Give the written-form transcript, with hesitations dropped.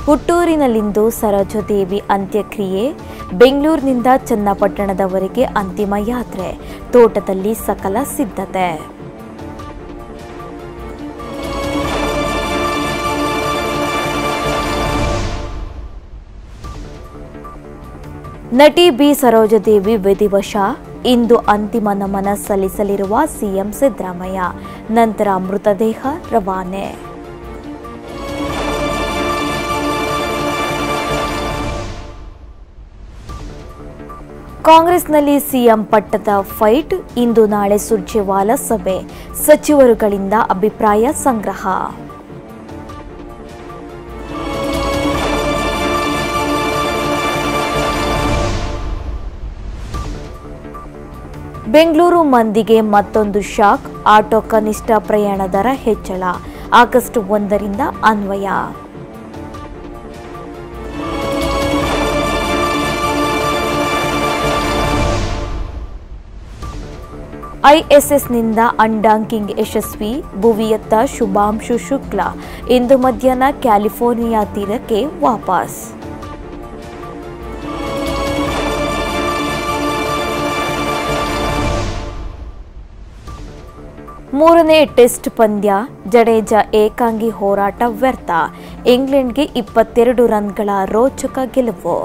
ಹುಟ್ಟೂರಿನಲ್ಲಿಂದು ಸರೋಜಾದೇವಿ ಅಂತ್ಯಕ್ರಿಯೆ. ಬೆಂಗಳೂರಿನಿಂದ ಚನ್ನಪಟ್ಟಣದವರೆಗೆ ಅಂತಿಮ ಯಾತ್ರೆ. ತೋಟದಲ್ಲಿ ಸಕಲ ಸಿದ್ಧತೆ. ನಟಿ ಬಿ ಸರೋಜಾದೇವಿ ವಿಧಿವಶ. ಇಂದು ಅಂತಿಮ ನಮನ ಸಲ್ಲಿಸಲಿರುವ ಸಿಎಂ ಸಿದ್ದರಾಮಯ್ಯ. ನಂತರ ಮೃತದೇಹ ರವಾನೆ. ಕಾಂಗ್ರೆಸ್ನಲ್ಲಿ ಸಿಎಂ ಪಟ್ಟದ ಫೈಟ್. ಇಂದು ನಾಳೆ ಸುರ್ಜೇವಾಲಾ ಸಭೆ. ಸಚಿವರುಗಳಿಂದ ಅಭಿಪ್ರಾಯ ಸಂಗ್ರಹ. ಬೆಂಗಳೂರು ಮಂದಿಗೆ ಮತ್ತೊಂದು ಶಾಕ್. ಆಟೋ ಕನಿಷ್ಠ ಪ್ರಯಾಣ ದರ ಹೆಚ್ಚಳ ಆಗಸ್ಟ್ 1ರಿಂದ ಅನ್ವಯ. ಐಎಸ್ಎಸ್ನಿಂದ ಅನ್ಡಾಕಿಂಗ್ ಯಶಸ್ವಿ. ಭುವಿಯತ್ತ ಶುಭಾಂಶು ಶುಕ್ಲಾ ಇಂದು ಮಧ್ಯಾಹ್ನ ಕ್ಯಾಲಿಫೋರ್ನಿಯಾ ತೀರಕ್ಕೆ ವಾಪಸ್. ಮೂರನೇ ಟೆಸ್ಟ್ ಪಂದ್ಯ. ಜಡೇಜಾ ಏಕಾಂಗಿ ಹೋರಾಟ ವ್ಯರ್ಥ. ಇಂಗ್ಲೆಂಡ್ಗೆ 22 ರನ್ಗಳ ರೋಚಕ ಗೆಲುವು.